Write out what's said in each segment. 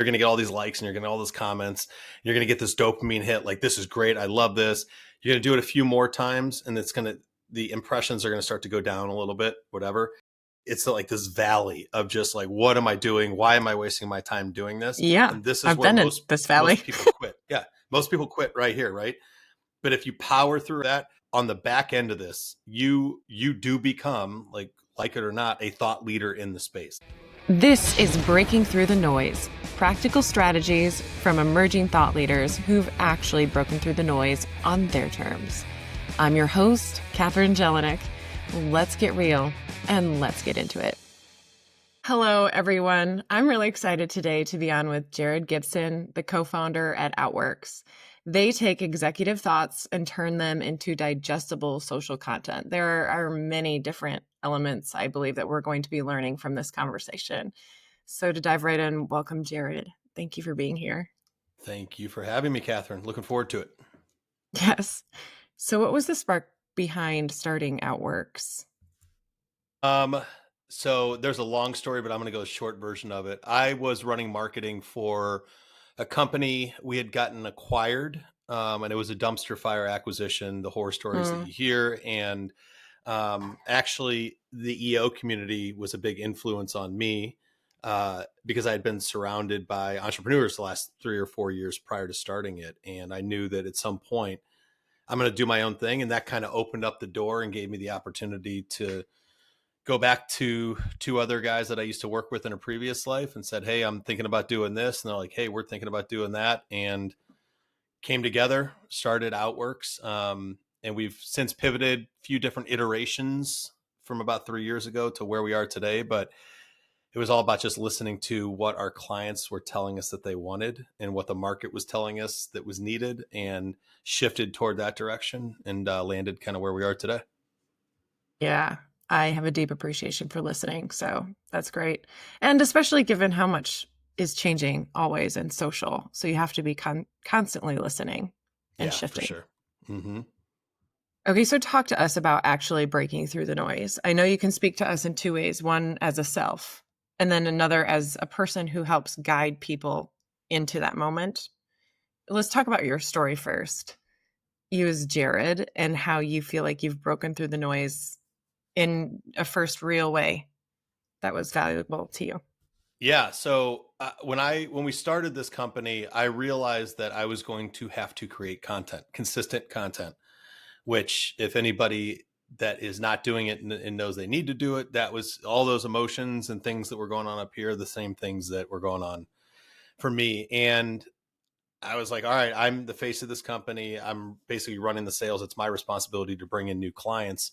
you're going to get all these likes and you're going to get all those comments. You're going to get this dopamine hit. Like, this is great. I love this. You're going to do it a few more times and the impressions are going to start to go down a little bit, whatever. It's like this valley of just like, what am I doing? Why am I wasting my time doing this? Yeah. And this is I've where been in this valley. most people quit. Yeah. Most people quit right here. Right. But if you power through that on the back end of this, you do become, like it or not, a thought leader in the space. This is Breaking Through the Noise, practical strategies from emerging thought leaders who've actually broken through the noise on their terms. I'm your host, Catherine Jelinek. Let's get real and let's get into it. Hello, everyone. I'm really excited today to be on with Jared Gibson, the co-founder at Outworks. They take executive thoughts and turn them into digestible social content. There are many different elements, I believe, that we're going to be learning from this conversation. So to dive right in, welcome, Jared. Thank you for being here. Thank you for having me, Catherine. Looking forward to it. Yes. So what was the spark behind starting Outworks? So there's a long story, but I'm going to go a short version of it. I was running marketing for a company. We had gotten acquired, and it was a dumpster fire acquisition, the horror stories that you hear. And actually, the EO community was a big influence on me because I had been surrounded by entrepreneurs the last 3 or 4 years prior to starting it. And I knew that at some point I'm going to do my own thing. And that kind of opened up the door and gave me the opportunity to go back to two other guys that I used to work with in a previous life and said, hey, I'm thinking about doing this. And they're like, hey, we're thinking about doing that. And came together, started Outworks. And we've since pivoted a few different iterations from about 3 years ago to where we are today. But it was all about just listening to what our clients were telling us that they wanted and what the market was telling us that was needed, and shifted toward that direction and landed kind of where we are today. Yeah, I have a deep appreciation for listening. So that's great. And especially given how much is changing always in social. So you have to be constantly listening and shifting. For sure. Mm-hmm. Okay, so talk to us about actually breaking through the noise. I know you can speak to us in two ways, one as a self, and then another as a person who helps guide people into that moment. Let's talk about your story first. You as Jared, and how you feel like you've broken through the noise in a first real way that was valuable to you. Yeah. So when we started this company, I realized that I was going to have to create content, consistent content, which if anybody that is not doing it and knows they need to do it, that was all those emotions and things that were going on up here, the same things that were going on for me. And I was like, all right, I'm the face of this company. I'm basically running the sales. It's my responsibility to bring in new clients.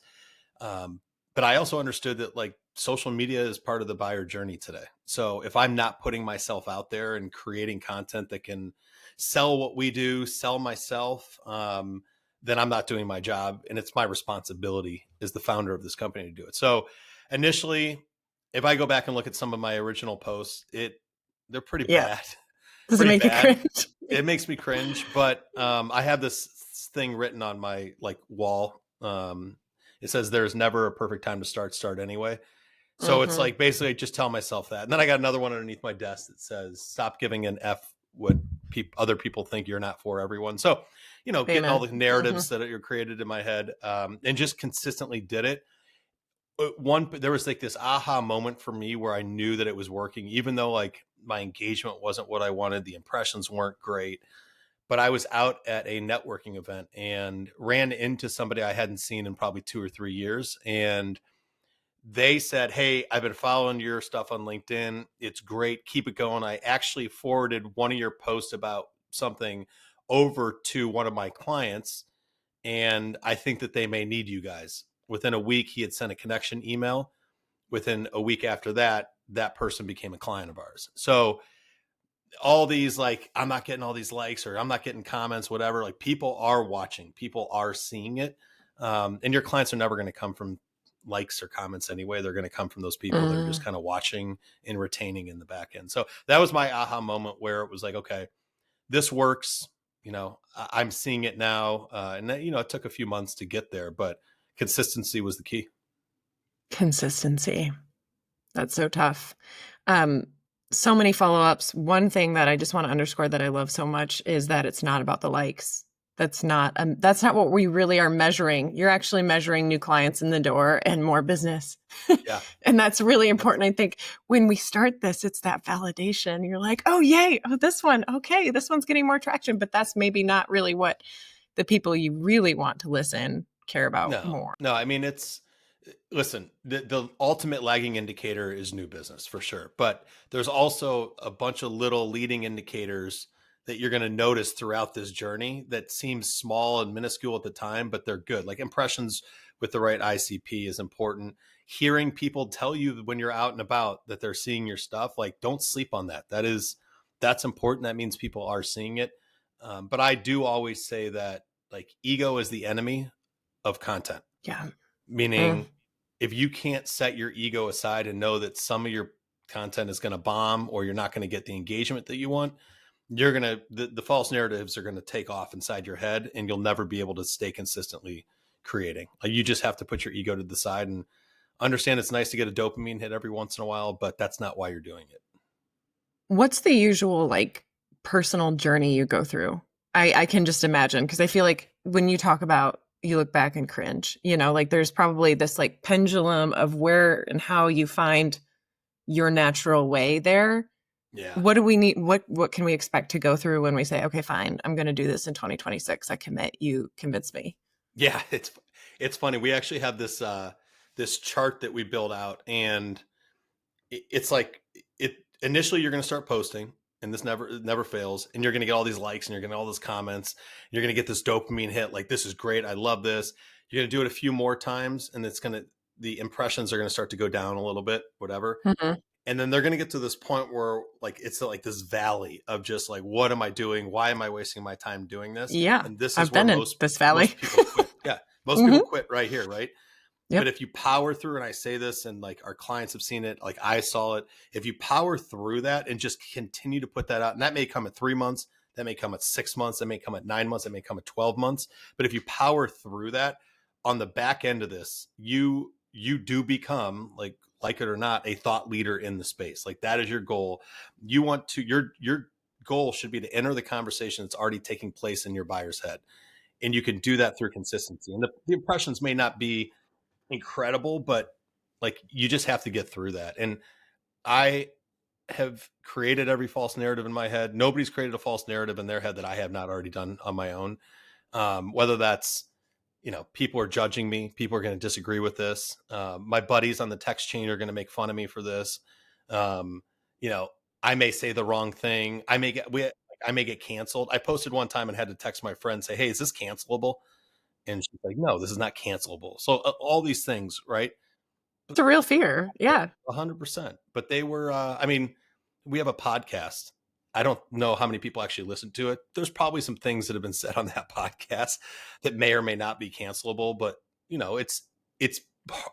But I also understood that like social media is part of the buyer journey today. So if I'm not putting myself out there and creating content that can sell what we do, sell myself, then I'm not doing my job. And it's my responsibility as the founder of this company to do it. So initially, if I go back and look at some of my original posts, they're pretty bad. Does it make you cringe? It makes me cringe, but I have this thing written on my wall. It says there's never a perfect time to start anyway. So it's like basically I just tell myself that. And then I got another one underneath my desk that says stop giving an F what other people think you're not for everyone. So, getting all the narratives that are created in my head, and just consistently did it. There was like this aha moment for me where I knew that it was working, even though like my engagement wasn't what I wanted. The impressions weren't great, but I was out at a networking event and ran into somebody I hadn't seen in probably 2 or 3 years. And they said, hey, I've been following your stuff on LinkedIn. It's great. Keep it going. I actually forwarded one of your posts about something over to one of my clients, and I think that they may need you guys. Within a week, he had sent a connection email. Within a week after that, that person became a client of ours. So all these, like, I'm not getting all these likes or I'm not getting comments, whatever, like people are watching, people are seeing it. And your clients are never going to come from likes or comments anyway. They're going to come from those people that are just kind of watching and retaining in the back end. So that was my aha moment where it was like, okay, this works. I'm seeing it now. And then, it took a few months to get there, but consistency was the key. Consistency. That's so tough. So many follow-ups. One thing that I just want to underscore that I love so much is that it's not about the likes. That's not what we really are measuring. You're actually measuring new clients in the door and more business. Yeah. And that's really important. I think when we start this, it's that validation. You're like, oh, yay. Oh, this one. Okay. This one's getting more traction. But that's maybe not really what the people you really want to listen care about No, more. no. I mean, listen, the ultimate lagging indicator is new business for sure. But there's also a bunch of little leading indicators that you're going to notice throughout this journey that seem small and minuscule at the time, but they're good. Like impressions with the right ICP is important. Hearing people tell you when you're out and about that they're seeing your stuff, like don't sleep on that. That's important. That means people are seeing it. But I do always say that like ego is the enemy of content, Yeah. Mm. meaning if you can't set your ego aside and know that some of your content is going to bomb or you're not going to get the engagement that you want, the false narratives are going to take off inside your head and you'll never be able to stay consistently creating. Like you just have to put your ego to the side and understand it's nice to get a dopamine hit every once in a while, but that's not why you're doing it. What's the usual like personal journey you go through? I can just imagine because I feel like when you talk about you look back and cringe, like there's probably this like pendulum of where and how you find your natural way there. Yeah. What do we need? What can we expect to go through when we say, okay, fine, I'm going to do this in 2026. I commit. You convince me. Yeah, it's funny. We actually have this chart that we build out, and it's like it initially you're going to start posting, and this never fails, and you're going to get all these likes, and you're going to get all those comments, and you're going to get this dopamine hit. Like this is great. I love this. You're going to do it a few more times, and the impressions are going to start to go down a little bit, whatever. Mm-hmm. And then they're going to get to this point where like it's like this valley of just like, what am I doing? Why am I wasting my time doing this? Yeah, And this is I've where been in this valley. most people quit. Yeah, most Mm-hmm. people quit right here, right? But Yep. if you power through, and I say this, and like our clients have seen it, like I saw it, if you power through that and just continue to put that out, and that may come at 3 months, that may come at 6 months, that may come at 9 months, that may come at 12 months. But if you power through that on the back end of this, you do become like it or not, a thought leader in the space. Like that is your goal. You want to, your goal should be to enter the conversation that's already taking place in your buyer's head. And you can do that through consistency. And the impressions may not be incredible, but like you just have to get through that. And I have created every false narrative in my head. Nobody's created a false narrative in their head that I have not already done on my own. Whether that's, people are judging me. People are going to disagree with this. My buddies on the text chain are going to make fun of me for this. Um, you know, I may say the wrong thing. I may get canceled. I posted one time and had to text my friend, say, "Hey, is this cancelable?" And she's like, "No, this is not cancelable." So all these things, right? It's a real fear. Yeah. 100%. But they were, I mean, we have a podcast. I don't know how many people actually listen to it. There's probably some things that have been said on that podcast that may or may not be cancelable, but it's,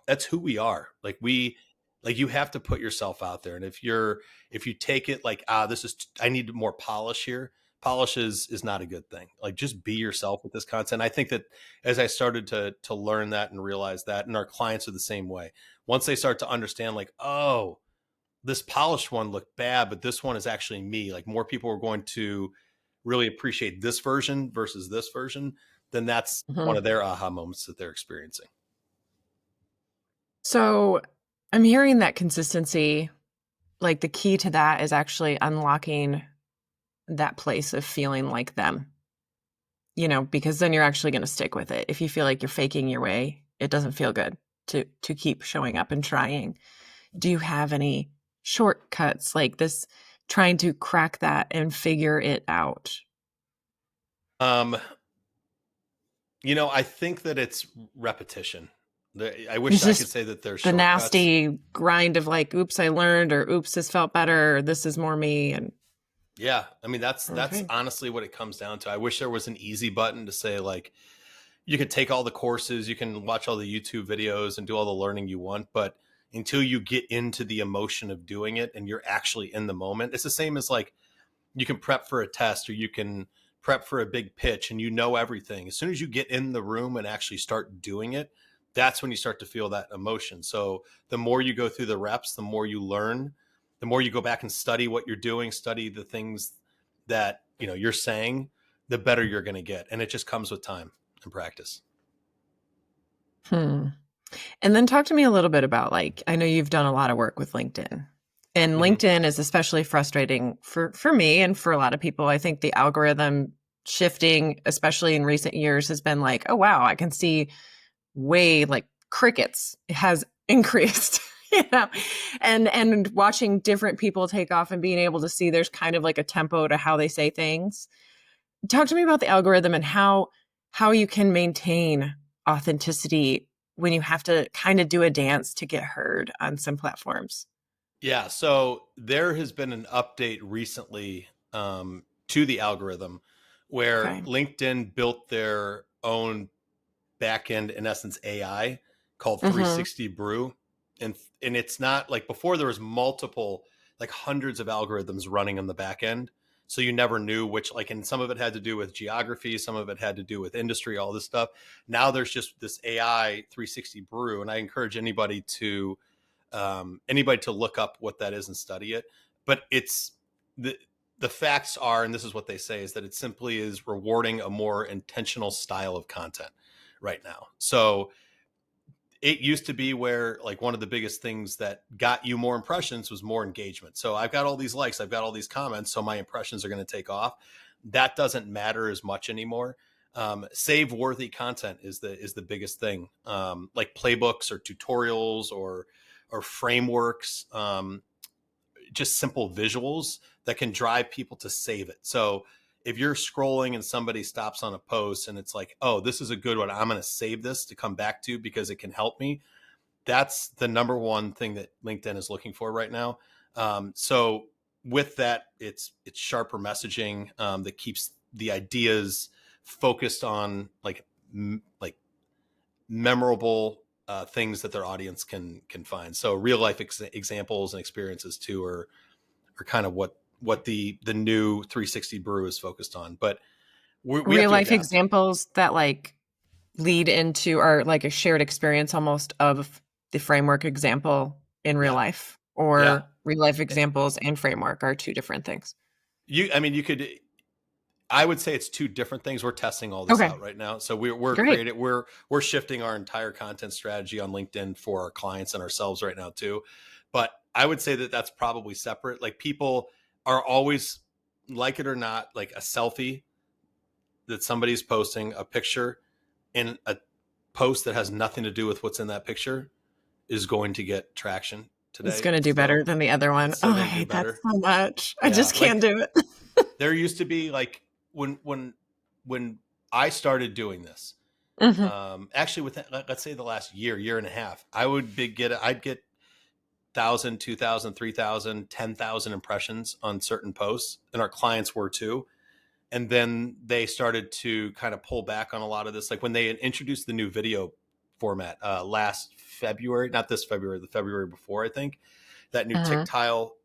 that's who we are. Like you have to put yourself out there. And if you take it like, I need more polish here. Polish is not a good thing. Like just be yourself with this content. I think that as I started to learn that and realize that, and our clients are the same way. Once they start to understand like, oh, this polished one looked bad, but this one is actually me. Like more people are going to really appreciate this version versus this version. Then that's one Mm-hmm. of their aha moments that they're experiencing. So I'm hearing that consistency, like the key to that is actually unlocking that place of feeling like them, because then you're actually going to stick with it. If you feel like you're faking your way, it doesn't feel good to keep showing up and trying. Do you have any shortcuts like this, trying to crack that and figure it out? I think that it's repetition. I wish It's I could just say that there's the shortcuts. nasty grind of like, oops, I learned, or oops, this felt better, or this is more me. And Yeah, I mean that's okay. honestly what it comes down to. I wish there was an easy button to say like you can take all the courses, you can watch all the YouTube videos and do all the learning you want, but until you get into the emotion of doing it and you're actually in the moment, it's the same as like you can prep for a test or you can prep for a big pitch and you know everything. As soon as you get in the room and actually start doing it, that's when you start to feel that emotion. So the more you go through the reps, the more you learn, the more you go back and study what you're doing, study the things that, you're saying, the better you're going to get. And it just comes with time and practice. Hmm. And then talk to me a little bit about, like, I know you've done a lot of work with LinkedIn, and Mm-hmm. LinkedIn is especially frustrating for me and for a lot of people. I think the algorithm shifting, especially in recent years, has been like, oh, wow, I can see way like crickets has increased. And watching different people take off and being able to see there's kind of like a tempo to how they say things. Talk to me about the algorithm and how you can maintain authenticity when you have to kind of do a dance to get heard on some platforms. Yeah. So there has been an update recently to the algorithm where Okay. LinkedIn built their own backend, in essence, AI called Mm-hmm. 360 Brew. And it's not like before there was multiple, like hundreds of algorithms running on the back end. So you never knew which, like, and some of it had to do with geography, some of it had to do with industry, all this stuff. Now there's just this AI 360 Brew. And I encourage anybody to look up what that is and study it. But it's the facts are, and this is what they say, is that it simply is rewarding a more intentional style of content right now. So it used to be where, like, one of the biggest things that got you more impressions was more engagement. So I've got all these likes, I've got all these comments, so my impressions are going to take off. That doesn't matter as much anymore. Save worthy content is the biggest thing, like playbooks or tutorials or frameworks, just simple visuals that can drive people to save it. So if you're scrolling and somebody stops on a post and it's like, oh, this is a good one, I'm going to save this to come back to because it can help me. That's the number one thing that LinkedIn is looking for right now. So with that, it's sharper messaging that keeps the ideas focused on like memorable things that their audience can find. So real life examples and experiences too are kind of what the new 360 Brew is focused on. But we have Real to life adapt. examples that like lead into or like a shared experience almost of the framework example in real Yeah, life, yeah. or real life examples and framework are two different things. I mean, you could. I would say it's two different things. We're testing all this Okay, out right now. So we're great. creating we're shifting our entire content strategy on LinkedIn for our clients and ourselves right now too. But I would say that that's probably separate. Like, people are always, like it or not, like a selfie that somebody's posting, a picture in a post that has nothing to do with what's in that picture, is going to get traction It's today. going to do So better than the other one. it's Oh, still I going to do hate that better. so much. I Yeah. just can't Like, do it. there used to be, like, when I started doing this, Hmm. actually within, let's say, the last year and a half, I'd get 1,000, 2,000, 3,000, 10,000 impressions on certain posts, and our clients were too. And then they started to kind of pull back on a lot of this, like when they introduced the new video format last February, not this February, the February before, I think, that new tick Hmm. tile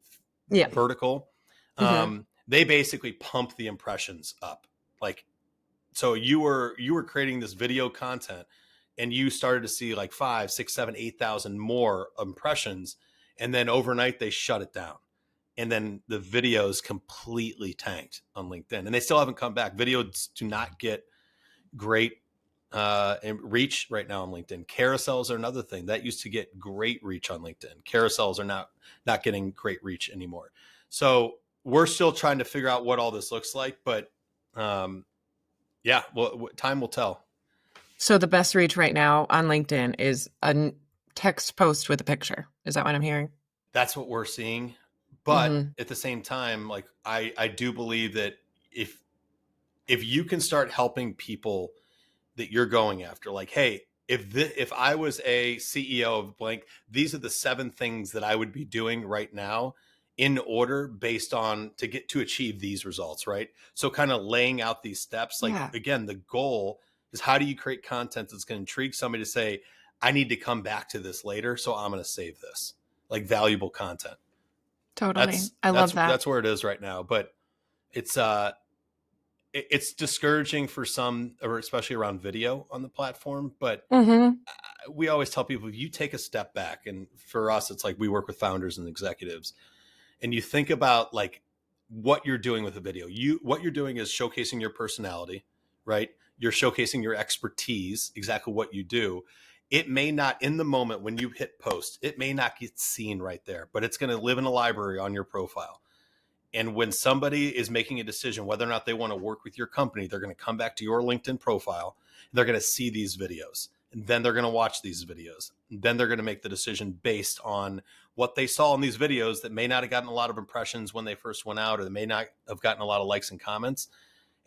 Yeah. vertical. Hmm. They basically pump the impressions up. Like, so you were creating this video content and you started to see like 5, 6, 7, 8,000 more impressions, and then overnight they shut it down, and then the videos completely tanked on LinkedIn, and they still haven't come back. Videos do not get great reach right now on LinkedIn. Carousels are another thing that used to get great reach on LinkedIn. Carousels are not getting great reach anymore. So we're still trying to figure out what all this looks like, but yeah, well, time will tell. So the best reach right now on LinkedIn is a text post with a picture. Is that what I'm hearing? That's what we're seeing. But Hmm. at the same time, like, I do believe that if you can start helping people that you're going after, like, hey, if I was a CEO of blank, these are the 7 things that I would be doing right now in order, based on to get to achieve these results, right? So kind of laying out these steps. Like, Yeah, again, the goal is, how do you create content that's going to intrigue somebody to say, I need to come back to this later, so I'm going to save this, like, valuable content. totally. That's I love that's that. that's where it is right now. But it's it's discouraging for some, or especially around video on the platform. But Hmm. we always tell people, if you take a step back, and for us, it's like we work with founders and executives. and you think about like what you're doing with the video, what you're doing is showcasing your personality, right? You're showcasing your expertise, exactly what you do. It may not, in the moment when you hit post, it may not get seen right there, but it's going to live in a library on your profile. And when somebody is making a decision whether or not they want to work with your company, they're going to come back to your LinkedIn profile. And they're going to see these videos. And then they're going to watch these videos. And then they're going to make the decision based on what they saw in these videos that may not have gotten a lot of impressions when they first went out, or they may not have gotten a lot of likes and comments.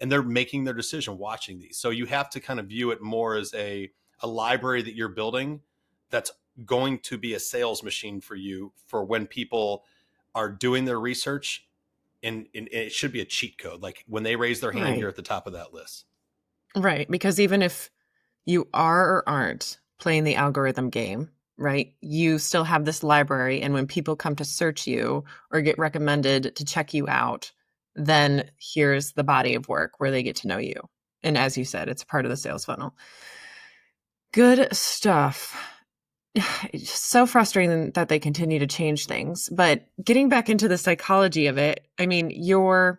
And they're making their decision watching these. So you have to kind of view it more as a library that you're building that's going to be a sales machine for you for when people are doing their research. And it should be a cheat code. Like when they raise their hand, Right. you're at the top of that list. Right. Because even if you are or aren't playing the algorithm game, right, you still have this library. And when people come to search you or get recommended to check you out, then here's the body of work where they get to know you. And as you said, it's part of the sales funnel. Good stuff. It's just so frustrating that they continue to change things. But getting back into the psychology of it, I mean, you're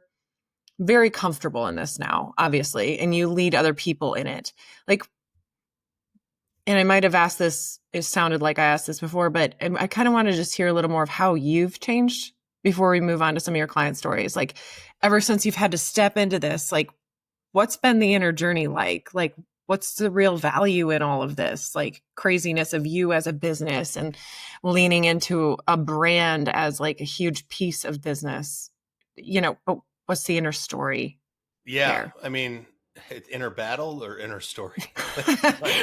very comfortable in this now, obviously, and you lead other people in it. Like, and I might have asked this, it sounded like I asked this before, but I kind of want to just hear a little more of how you've changed before we move on to some of your client stories. Like, ever since you've had to step into this, like, what's been the inner journey like? Like, what's the real value in all of this, like craziness of you as a business and leaning into a brand as like a huge piece of business, but what's the inner story Yeah. there? I mean, inner battle or inner story.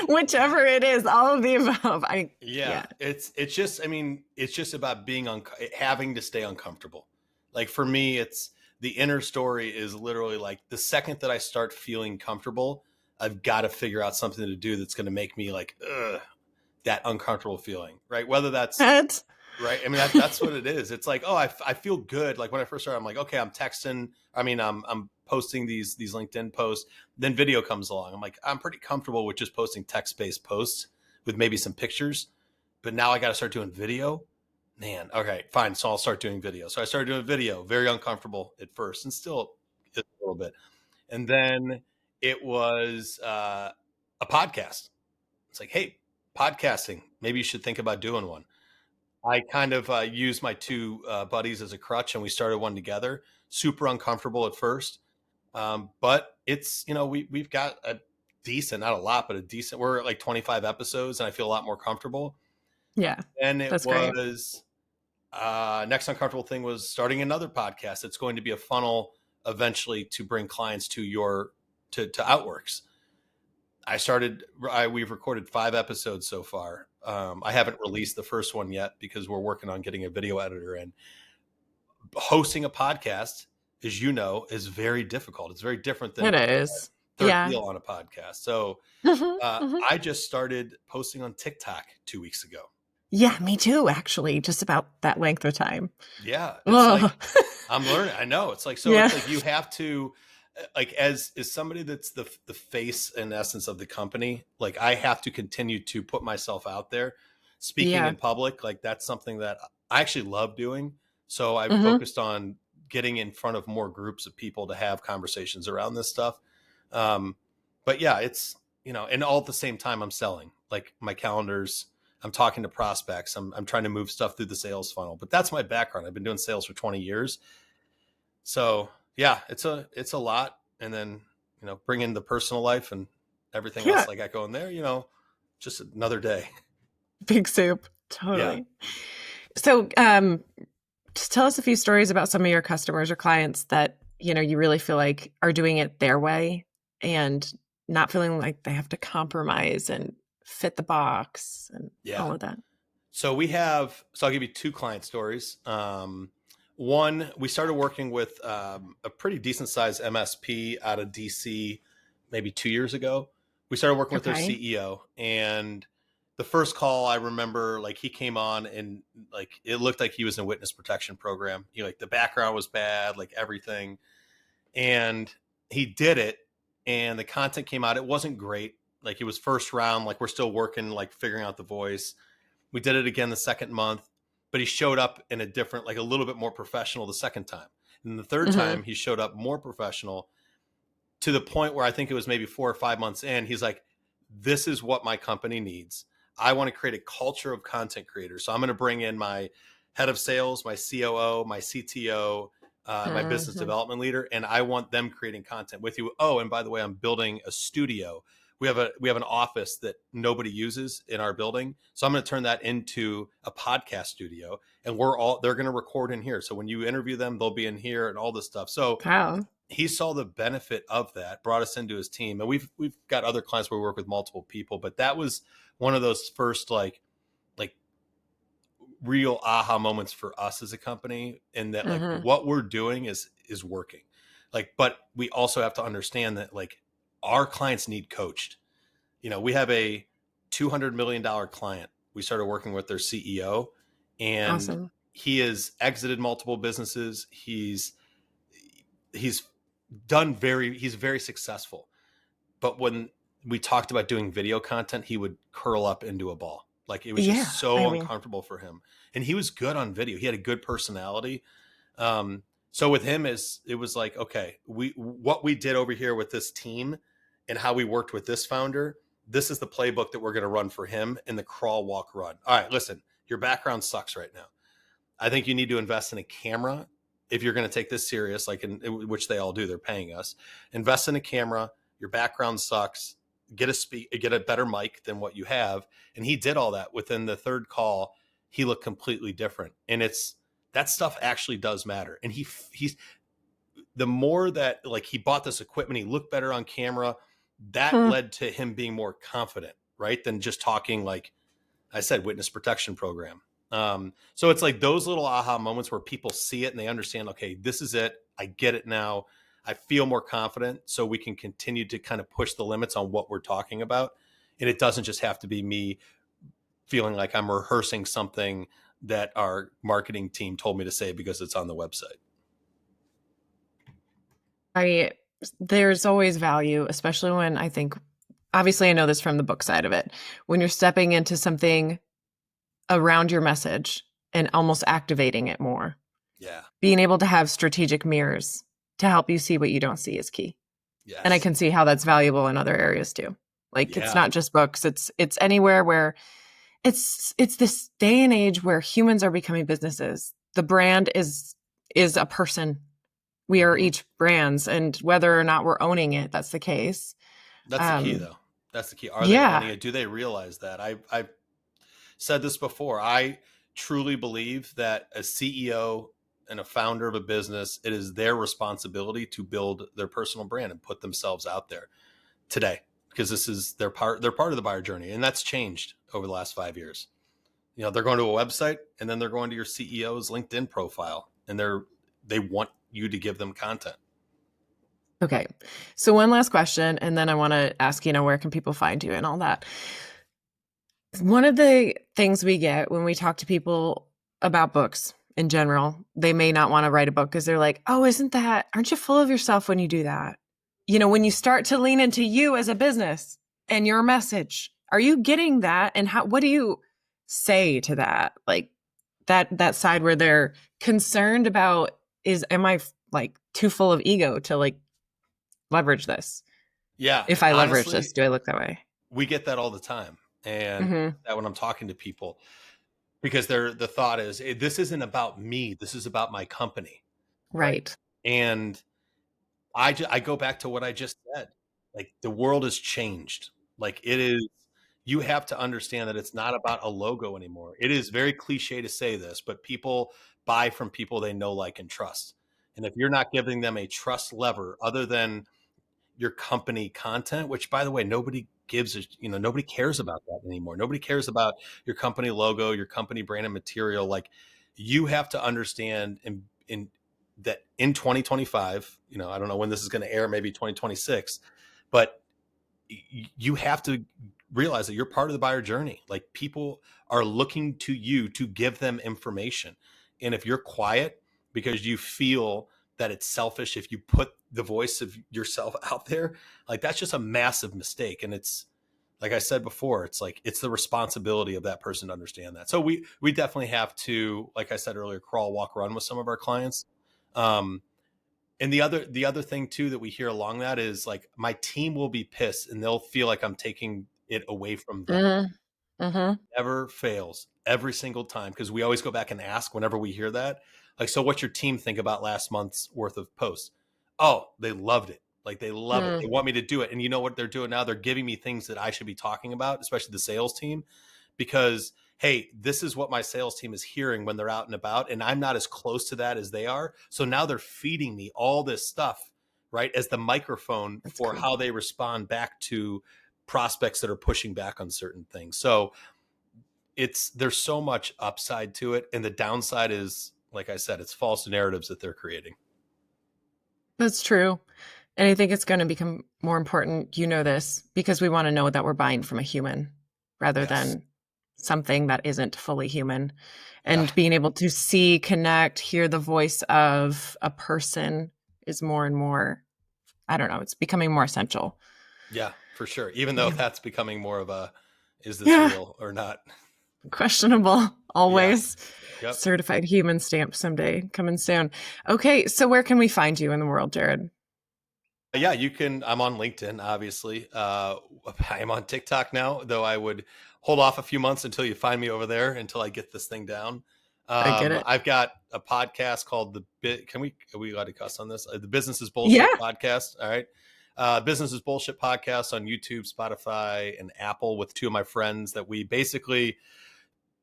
Whichever it is, all of the above. Yeah. It's just, I mean, it's just about being having to stay uncomfortable. Like for me, it's the inner story is literally like the second that I start feeling comfortable, I've got to figure out something to do that's going to make me like, that uncomfortable feeling, right? Whether that's right. I mean, that's what it is. It's like, oh, I feel good. Like when I first started, I'm like, okay, I'm texting. I mean, I'm posting these LinkedIn posts. Then video comes along. I'm like, I'm pretty comfortable with just posting text-based posts with maybe some pictures. But now I got to start doing video. Man, okay, fine. So I'll start doing video. So I started doing video. Very uncomfortable at first, and still a little bit. And then it was a podcast. It's like, hey, podcasting. Maybe you should think about doing one. I kind of used my two buddies as a crutch, and we started one together. Super uncomfortable at first, but it's we've got a decent, not a lot, but a decent. We're at like 25 episodes, and I feel a lot more comfortable. Yeah, And it that's great. was next uncomfortable thing was starting another podcast. It's going to be a funnel eventually to bring clients to Outworks. We've recorded 5 episodes so far. I haven't released the first one yet because we're working on getting a video editor in. Hosting a podcast, as you know, is very difficult. It's very different than It is. third Yeah. wheel on a podcast. So Mhm. I just started posting on TikTok 2 weeks ago. Yeah, me too, actually, just about that length of time. Yeah, it's like Ugh. I'm learning. I know. It's like Yeah. it's like you have to like as somebody that's the face in essence of the company, like I have to continue to put myself out there. Speaking Yeah. in public, like that's something that I actually love doing. So I've Mhm. focused on getting in front of more groups of people to have conversations around this stuff. Um, but yeah, it's and all at the same time I'm selling. Like my calendars, I'm talking to prospects. I'm trying to move stuff through the sales funnel. But that's my background. I've been doing sales for 20 years. So yeah, it's a lot. And then, bring in the personal life and everything Yeah. else I got going there, just another day. Big soup. Yeah. Totally. So, just tell us a few stories about some of your customers or clients that, you really feel like are doing it their way and not feeling like they have to compromise and fit the box and Yeah. all of that. So I'll give you 2 client stories. One, we started working with a pretty decent sized MSP out of DC maybe 2 years ago. We started working with their Okay. CEO, and the first call I remember, like he came on and like it looked like he was in a witness protection program. Like the background was bad, like everything. And he did it, and the content came out. It wasn't great. Like it was first round, like we're still working, like figuring out the voice. We did it again the second month. but he showed up in a different, like a little bit more professional the second time. And the third Mm-hmm. time he showed up more professional, to the point where I think it was maybe 4 or 5 months in, he's like, this is what my company needs. I want to create a culture of content creators. So I'm going to bring in my head of sales, my COO, my CTO, my business Mm-hmm. development leader, and I want them creating content with you. Oh, and by the way, I'm building a studio. We have an office that nobody uses in our building, so I'm going to turn that into a podcast studio, and they're going to record in here. So when you interview them, they'll be in here and all this stuff. So Wow. he saw the benefit of that, brought us into his team, and we've got other clients where we work with multiple people, but that was one of those first like real aha moments for us as a company, in that like Mm-hmm. what we're doing is working. Like, but we also have to understand that like our clients need coached. We have a $200 million client. We started working with their CEO, and Awesome. he has exited multiple businesses. He's he's very successful. But when we talked about doing video content, he would curl up into a ball. Like, it was Yeah. just I so mean, uncomfortable for him. And he was good on video. He had a good personality. So with him, it was like, okay, what we did over here with this team and how we worked with this founder, this is the playbook that we're going to run for him in the crawl, walk, run. All right, listen, your background sucks right now. I think you need to invest in a camera if you're going to take this serious, like in which they all do. They're paying us. Invest in a camera. Your background sucks. Get a better mic than what you have. And he did all that. Within the third call, he looked completely different. And that stuff actually does matter. And he's the more that like he bought this equipment, he looked better on camera. That hmm. led to him being more confident, right? Than just talking, like I said, witness protection program. So it's like those little aha moments where people see it and they understand, okay, this is it. I get it now. I feel more confident, so we can continue to kind of push the limits on what we're talking about. And it doesn't just have to be me feeling like I'm rehearsing something that our marketing team told me to say because it's on the website. I there's always value, especially when I think, obviously I know this from the book side of it. When you're stepping into something around your message and almost activating it more. Yeah. Being able to have strategic mirrors to help you see what you don't see is key. And I Yes. can see how that's valuable in other areas too. Like, it's Yeah. not just books, it's anywhere where it's this day and age where humans are becoming businesses. The brand is a person. We are Mm-hmm. each brands, and whether or not we're owning it, that's the case. That's the key, Um, though. That's the key. Are they yeah, owning it? Do they realize that? I've said this before. I truly believe that a CEO and a founder of a business, it is their responsibility to build their personal brand and put themselves out there today, because this is they're part of the buyer journey, and that's changed over the last 5 years. They're going to a website, and then they're going to your CEO's LinkedIn profile, and they want you to give them content. okay. So one last question, and then I want to ask, where can people find you and all that. One of the things we get when we talk to people about books in general, they may not want to write a book because they're like, oh, aren't you full of yourself when you do that? When you start to lean into you as a business and your message, are you getting that? And what do you say to that? Like that side where they're concerned about, am I like too full of ego to like leverage this? Yeah, If I leverage honestly, this, do I look that way? we get that all the time, and Mm-hmm. that when I'm talking to people, because the thought is, "Hey, this isn't about me. This is about my company," right? Right. And I go back to what I just said. Like, the world has changed. Like, it is. You have to understand that it's not about a logo anymore. It is very cliche to say this, but people buy from people they know, like, and trust. And if you're not giving them a trust lever other than your company content, which, by the way, nobody cares about that anymore. Nobody cares about your company logo, your company brand and material. Like, you have to understand in that in 2025, I don't know when this is going to air, maybe 2026, but you have to realize that you're part of the buyer journey. Like, people are looking to you to give them information. And if you're quiet because you feel that it's selfish, if you put the voice of yourself out there, like, that's just a massive mistake. And like I said before, it's like, it's the responsibility of that person to understand that. So we definitely have to, like I said earlier, crawl, walk, run with some of our clients. And the other thing too that we hear along that is like, my team will be pissed and they'll feel like I'm taking it away from them. Mm-hmm. Never fails every single time, because we always go back and ask whenever we hear that, like, so what's your team think about last month's worth of posts? Oh, they loved it. Like, they love it. They want me to do it. And you know what they're doing now? They're giving me things that I should be talking about, especially the sales team, because, hey, this is what my sales team is hearing when they're out and about, and I'm not as close to that as they are. So now they're feeding me all this stuff, right, as the microphone for how they respond back to prospects that are pushing back on certain things. So there's so much upside to it, and the downside is, like I said, it's false narratives that they're creating. That's true. And I think it's going to become more important, this, because we want to know that we're buying from a human rather than something that isn't fully human. And being able to see, connect, hear the voice of a person is more and more, I don't know, it's becoming more essential. Yeah, for sure. Even though that's becoming more of a, is this real or not? Questionable, always. Yep. Certified human stamp someday coming soon. Okay, so where can we find you in the world, Jared? Yeah, you can. I'm on LinkedIn, obviously. I'm on TikTok now, though I would hold off a few months until you find me over there, until I get this thing down. I get it. I've got a podcast called are we allowed to cuss on this? The Business is Bullshit podcast. All right. Business is Bullshit podcast on YouTube, Spotify, and Apple, with two of my friends, that we basically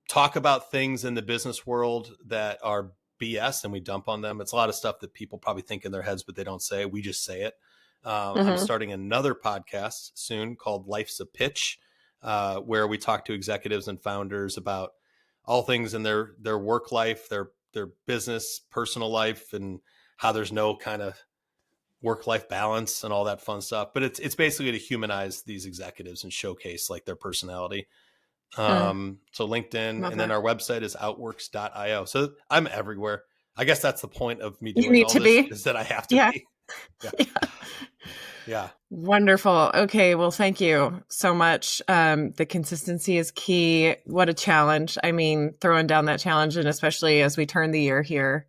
talk about things in the business world that are BS and we dump on them. It's a lot of stuff that people probably think in their heads, but they don't say. We just say it. I'm starting another podcast soon called Life's a Pitch, where we talk to executives and founders about all things in their work life, their business, personal life, and how there's no kind of work-life balance and all that fun stuff. But it's basically to humanize these executives and showcase like their personality. So LinkedIn, and then our website is outworks.io. So I'm everywhere. I guess that's the point of me doing all this, is that I have to be. Yeah. Wonderful. Okay. Well, thank you so much. The consistency is key. What a challenge. I mean, throwing down that challenge, and especially as we turn the year here,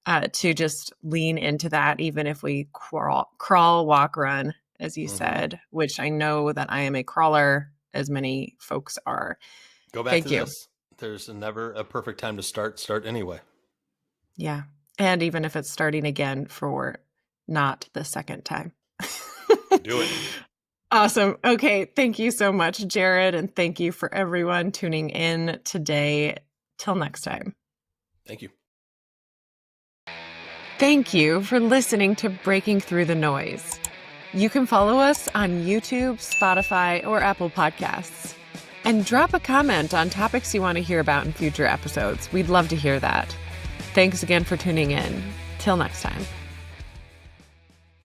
to just lean into that, even if we crawl, walk, run, as you said, which I know that I am a crawler, as many folks are. Go back to this. There's never a perfect time to start anyway. Yeah. And even if it's starting again for not the second time. Do it. Awesome. Okay. Thank you so much, Jared. And thank you for everyone tuning in today. Till next time. Thank you. Thank you for listening to Breaking Through the Noise. You can follow us on YouTube, Spotify, or Apple Podcasts. And drop a comment on topics you want to hear about in future episodes. We'd love to hear that. Thanks again for tuning in. Till next time.